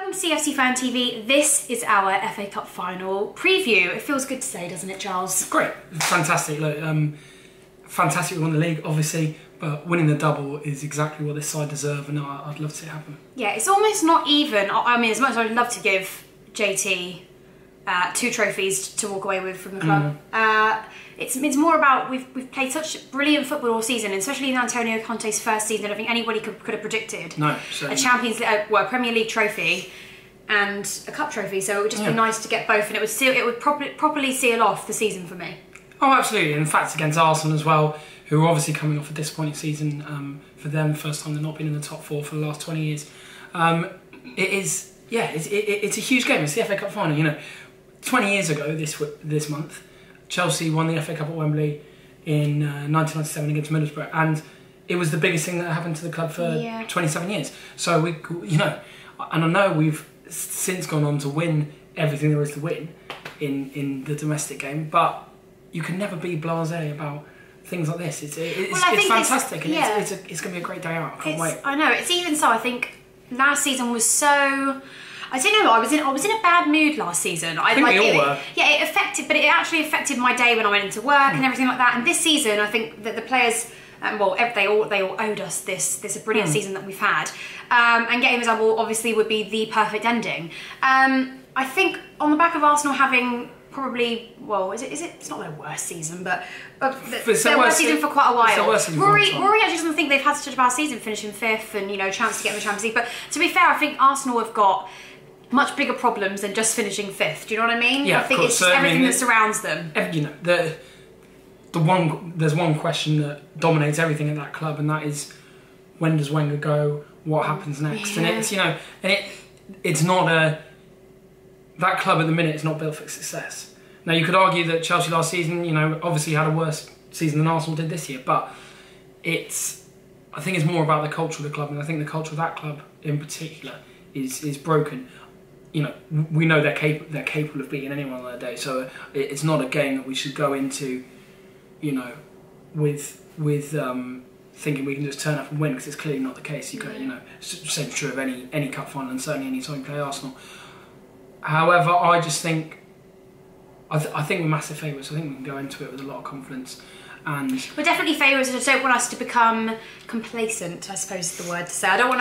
Welcome to CFC Fan TV. This is our FA Cup final preview. It feels good today, doesn't it, Charles? Great, fantastic. Look, fantastic we won the league, obviously, but winning the double is exactly what this side deserve, and I'd love to see it happen. Yeah, it's almost not even. I mean, as much as I'd love to give JT 2 trophies to walk away with from the club, it's more about we've played such brilliant football all season, and especially in Antonio Conte's first season. I don't think anybody could have predicted a Champions a Premier League trophy and a cup trophy. So it would just be nice to get both, and it would properly seal off the season for me. Oh, absolutely. In fact, against Arsenal as well, who are obviously coming off a disappointing season for them, first time they've not been in the top 4 for the last 20 years. It's a huge game. It's the FA Cup final. You know, 20 years ago this month, Chelsea won the FA Cup at Wembley in 1997 against Middlesbrough, and it was the biggest thing that happened to the club for 27 years. So and I know we've since gone on to win everything there is to win in the domestic game, but you can never be blasé about things like this. It's fantastic, and it's going to be a great day out. I can't wait. I know. It's even so. I think last season was so. I don't know. I was in a bad mood last season. I think we all were. Yeah, it actually affected my day when I went into work and everything like that. And this season, I think that the players, they all owed us this brilliant season that we've had. And getting the double obviously would be the perfect ending. I think on the back of Arsenal having probably, it's not their worst season, but their worst season for quite a while. Rory actually doesn't think they've had such a bad season, finishing 5th and chance to get in the Champions League. But to be fair, I think Arsenal have got much bigger problems than just finishing 5th. Do you know what I mean? Yeah, I think it's just everything that surrounds them. There's one question that dominates everything at that club, and that is, when does Wenger go? What happens next? Yeah. And it's not that club at the minute is not built for success. Now you could argue that Chelsea last season, obviously had a worse season than Arsenal did this year, but I think it's more about the culture of the club, and I think the culture of that club in particular is broken. We know they're capable of beating anyone on their day, so it's not a game that we should go into, with thinking we can just turn up and win, because it's clearly not the case. Same true of any cup final, and certainly any time you play Arsenal. However, I just think I think we're massive favourites. I think we can go into it with a lot of confidence. And we're definitely favourites. I don't want us to become complacent, I suppose is the word to say. I don't want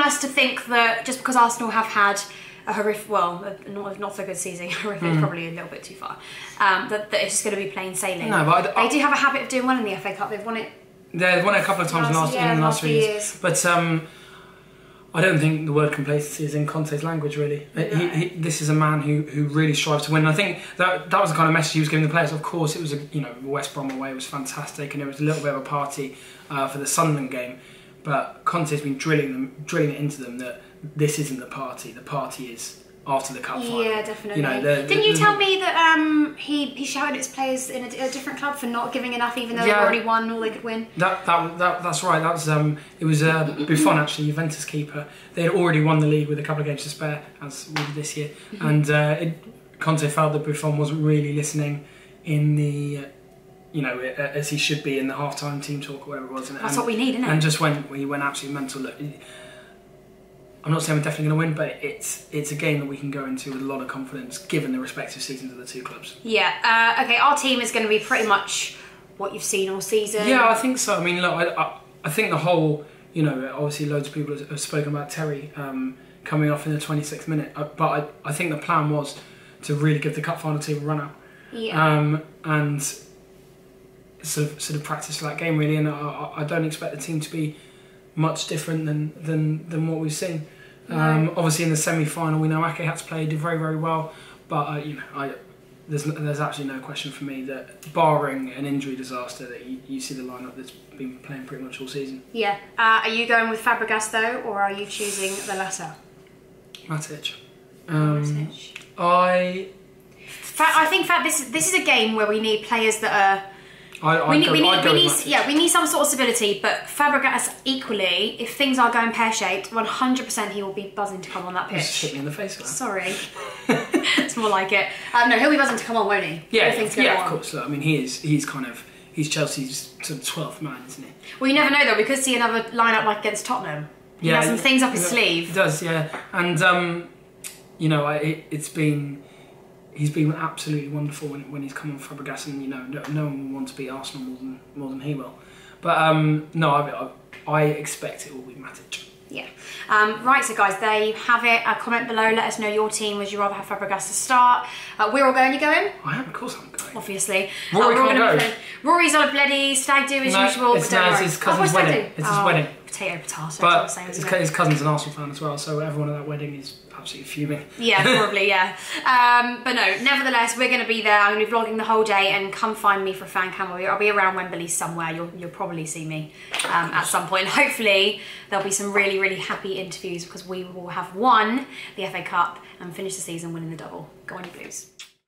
us to think that just because Arsenal have had a horrific, not so good season, horrific is probably a little bit too far, that it's just going to be plain sailing. No, but they do have a habit of doing well in the FA Cup. They've won it. They've won it a couple of times in the last few years. But I don't think the word complacency is in Conte's language, really. No. This is a man who really strives to win. And I think that was the kind of message he was giving the players. Of course, it was West Brom away was fantastic, and it was a little bit of a party for the Sunderland game. But Conte's been drilling it into them that this isn't the party. The party is after the cup final. Yeah, definitely. Didn't you tell me that he shouted at his players in a different club for not giving enough, even though they've already won all they could win? That's right. That was it was Buffon, actually, Juventus keeper. They had already won the league with a couple of games to spare, as we did this year, and Conte felt that Buffon wasn't really listening in the as he should be in the half-time team talk or whatever it was. That's what we need, isn't it? And just he went absolutely mental. Look, I'm not saying we're definitely going to win, but it's a game that we can go into with a lot of confidence, given the respective seasons of the two clubs. Yeah. Okay. Our team is going to be pretty much what you've seen all season. Yeah, I think so. I mean, look, I think the whole, obviously loads of people have spoken about Terry coming off in the 26th minute, but I think the plan was to really give the cup final team a run out. Yeah. And sort of practice for that game, really, and I don't expect the team to be much different than what we've seen. No. Obviously, in the semi-final, we know Ake had to play, did very, very well, but there's absolutely no question for me that, barring an injury disaster, that you see the lineup that's been playing pretty much all season. Yeah. Are you going with Fabregas though, or are you choosing the latter? Matic. I think this is a game where we need players that are. We need some sort of stability, but Fabregas equally, if things are going pear-shaped, 100% he will be buzzing to come on that pitch. Just hit me in the face. Sorry. It's more like it. No, he'll be buzzing to come on, won't he? Yeah, of course. Look, I mean, he's Chelsea's sort of 12th man, isn't he? Well, you never know though. We could see another lineup like against Tottenham. He has some things up his sleeve. He does, yeah. And you know, he's been absolutely wonderful when he's come on Fabregas, and you know, no one will want to beat Arsenal more than he will. But no, I expect it will be Matic. Yeah. Right, so guys, there you have it. Comment below, let us know your team. Would you rather have Fabregas to start? We're all going. You going? I am, of course I'm going. Obviously. Rory can't go. Rory's on a bloody stag do as usual. It's his cousin's wedding. It's his wedding. Potato, potato. But his cousin's an Arsenal fan as well, so everyone at that wedding is absolutely fuming. Yeah, probably, yeah. But no, nevertheless, we're going to be there. I'm going to be vlogging the whole day, and come find me for a fan cam. I'll be around Wembley somewhere. You'll probably see me at some point. Hopefully, there'll be some really, really happy interviews, because we will have won the FA Cup and finished the season winning the double. Go on, you Blues.